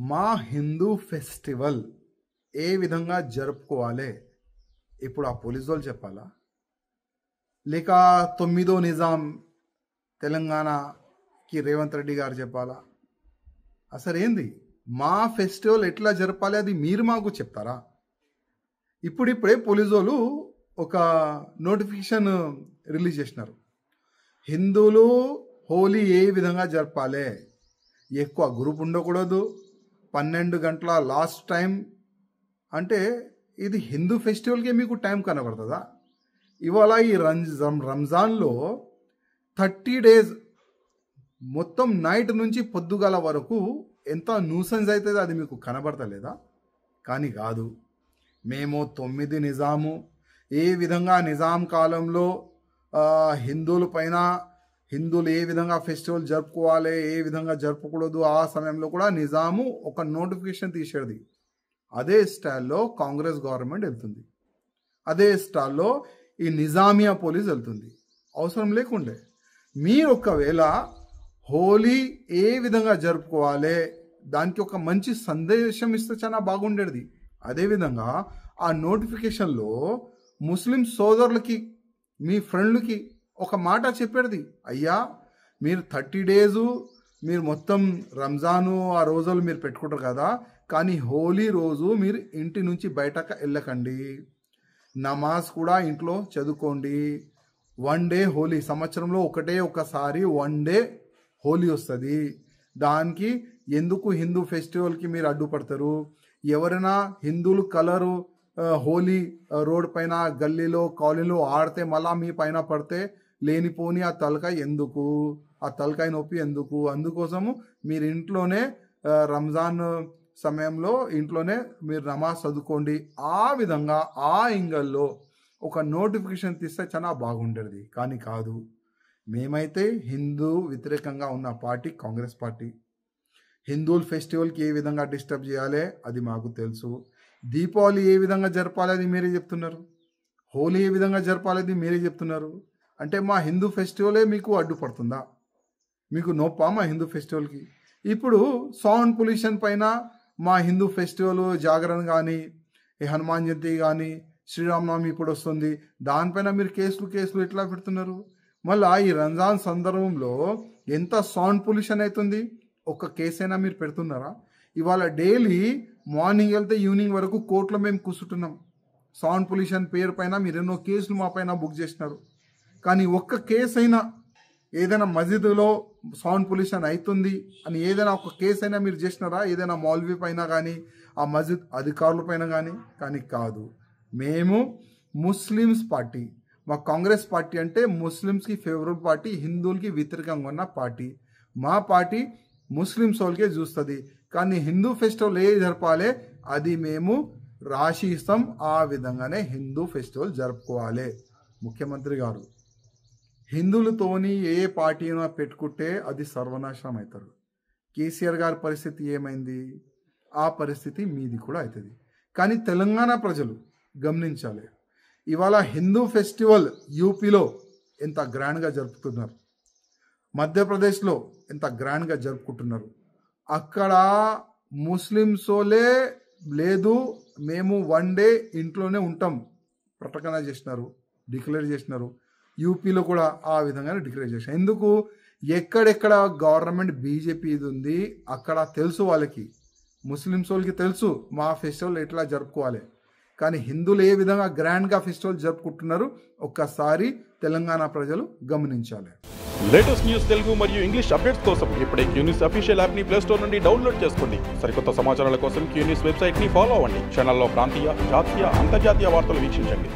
మా హిందూ ఫెస్టివల్ ఏ విధంగా జరుపుకోవాలి ఇప్పుడు ఆ పోలీసు వాళ్ళు చెప్పాలా, లేక 9వ నిజాం తెలంగాణకి రేవంత్ రెడ్డి గారు చెప్పాలా? అసలు ఏంది మా ఫెస్టివల్ ఎట్లా జరపాలి అది మీరు మాకు చెప్తారా? ఇప్పుడిప్పుడే పోలీసు వాళ్ళు ఒక నోటిఫికేషన్ రిలీజ్ చేసినారు. హిందువులు హోలీ ఏ విధంగా జరపాలి, ఎక్కువ గ్రూప్ ఉండకూడదు, 12 గంటల లాస్ట్ టైం. అంటే ఇది హిందూ ఫెస్టివల్కే మీకు టైం కనబడుతుందా? ఇవాళ ఈ రంజాన్లో 30 డేస్ మొత్తం నైట్ నుంచి పొద్దుగాల వరకు ఎంత న్యూసెన్స్ అవుతుందో అది మీకు కనబడతలేదా? కానీ కాదు, మేము 9 నిజాము ఏ విధంగా నిజాం కాలంలో హిందువుల పైన హిందువులు ఏ విధంగా ఫెస్టివల్ జరుపుకోవాలి, ఏ విధంగా జరుపుకూడదు, ఆ సమయంలో కూడా నిజాము ఒక నోటిఫికేషన్ తీసేది. అదే స్టైల్లో కాంగ్రెస్ గవర్నమెంట్ వెళ్తుంది, అదే స్టైల్లో ఈ నిజామియా పోలీస్ వెళ్తుంది. అవసరం లేకుండే మీరు ఒకవేళ హోలీ ఏ విధంగా జరుపుకోవాలి దానికి ఒక మంచి సందేశం ఇస్తే చాలా బాగుండేది. అదేవిధంగా ఆ నోటిఫికేషన్లో ముస్లిం సోదరులకి మీ ఫ్రెండ్లకి ఒక మాట చెప్పేది, అయ్యా మీరు 30 డేసు మీరు మొత్తం రంజాను ఆ రోజులు మీరు పెట్టుకుంటారు కదా, కానీ హోలీ రోజు మీరు ఇంటి నుంచి బయటకు వెళ్ళకండి, నమాజ్ కూడా ఇంట్లో చదువుకోండి. 1 డే హోలీ, సంవత్సరంలో ఒకసారి 1 డే హోలీ వస్తుంది. దానికి ఎందుకు హిందూ ఫెస్టివల్కి మీరు అడ్డుపడతారు? ఎవరైనా హిందువులు కలరు హోలీ రోడ్ పైన గల్లీలో కాలనీలో ఆడితే మళ్ళా మీ పైన పడితే లేనిపోని ఆ తలకాయ ఎందుకు, ఆ తలకాయ నొప్పి ఎందుకు? అందుకోసము మీరు ఇంట్లోనే రంజాన్ సమయంలో ఇంట్లోనే మీరు నమాజ్ చదువుకోండి. ఆ విధంగా ఆ యాంగిల్లో ఒక నోటిఫికేషన్ తీస్తే చాలా బాగుండేది. కానీ కాదు, మేమైతే హిందూ వ్యతిరేకంగా ఉన్న పార్టీ కాంగ్రెస్ పార్టీ. హిందువుల ఫెస్టివల్కి ఏ విధంగా డిస్టర్బ్ చేయాలి అది మాకు తెలుసు. దీపావళి ఏ విధంగా జరపాలి అది మీరే చెప్తున్నారు, హోలీ ఏ విధంగా జరపాలి అది మీరే చెప్తున్నారు. అంటే మా హిందూ ఫెస్టివలే మీకు అడ్డుపడుతుందా? మీకు నొప్పా మా హిందూ ఫెస్టివల్కి? ఇప్పుడు సౌండ్ పొల్యూషన్ పైన మా హిందూ ఫెస్టివల్ జాగరణ కానీ, ఈ హనుమాన్ జయంతి కానీ, శ్రీరామనవమి ఇప్పుడు వస్తుంది, దానిపైన మీరు కేసులు ఎట్లా పెడుతున్నారు? మళ్ళీ ఈ రంజాన్ సందర్భంలో ఎంత సౌండ్ పొల్యూషన్ అవుతుంది, ఒక కేసైనా మీరు పెడుతున్నారా? ఇవాళ డైలీ మార్నింగ్ వెళ్తే ఈవినింగ్ వరకు కోర్టులో మేము కూర్చుంటున్నాం. సౌండ్ పొల్యూషన్ పేరు పైన మీరు ఎన్నో కేసులు మా పైన బుక్ చేసినారు, కానీ ఒక్క కేసు అయినా ఏదైనా మస్జిద్లో సౌండ్ పొల్యూషన్ అవుతుంది అని ఏదైనా ఒక కేసు అయినా మీరు చేసినారా? ఏదైనా మౌల్వీ పైన కానీ, ఆ మస్జిద్ అధికారుల పైన కానీ కాదు. మేము ముస్లిమ్స్ పార్టీ, మా కాంగ్రెస్ పార్టీ అంటే ముస్లిమ్స్కి ఫేవరబుల్ పార్టీ, హిందువులకి వ్యతిరేకంగా ఉన్న పార్టీ. మా పార్టీ ముస్లిమ్స్ వాళ్ళకే చూస్తుంది, కానీ హిందూ ఫెస్టివల్ ఏ జరపాలి అది మేము రాసి ఇస్తాం. ఆ విధంగానే హిందూ ఫెస్టివల్ జరుపుకోవాలి. ముఖ్యమంత్రి గారు హిందువులతోని ఏ పార్టీనో పెట్టుకుంటే అది సర్వనాశనం అవుతారు. కేసీఆర్ గారి పరిస్థితి ఏమైంది? ఆ పరిస్థితి మీది కూడా అవుతుంది. కానీ తెలంగాణ ప్రజలు గమనించాలి, ఇవాళ హిందూ ఫెస్టివల్ యూపీలో ఎంత గ్రాండ్గా జరుపుతున్నారు, మధ్యప్రదేశ్లో ఎంత గ్రాండ్గా జరుపుకుంటున్నారు. అక్కడ ముస్లిమ్సోలే లేదు, మేము 1 డే ఇంట్లోనే ఉంటాం ప్రకటన చేసినారు, డిక్లేర్ చేసినారు. యూపీలో కూడా ఆ విధంగానే డిక్లేర్ చేసినారు. ఎందుకు? ఎక్కడెక్కడ గవర్నమెంట్ బీజేపీ ఇది ఉంది అక్కడ తెలుసు వాళ్ళకి, ముస్లిమ్స్ వాళ్ళకి తెలుసు మా ఫెస్టివల్ ఎట్లా జరుపుకోవాలి. కానీ హిందువులు ఏ విధంగా గ్రాండ్గా ఫెస్టివల్ జరుపుకుంటున్నారు ఒక్కసారి తెలంగాణ ప్రజలు గమనించాలి. లేటెస్ట్ న్యూస్ తెలుగు మరియు ఇంగ్లీష్ అప్డేట్స్ కోసం ఇప్పుడే క్యూన్యూస్ అఫీషియల్ యాప్ ని ప్లే స్టోర్ నుండి డౌన్లోడ్ చేసుకోండి. సరికొత్త సమాచారాల కోసం క్యూన్యూస్ వెబ్సైట్ ని ఫాలో అవ్వండి. ఛానల్లో ప్రాంతీయ, జాతీయ, అంతర్జాతీయ వార్తలు వీక్షించండి.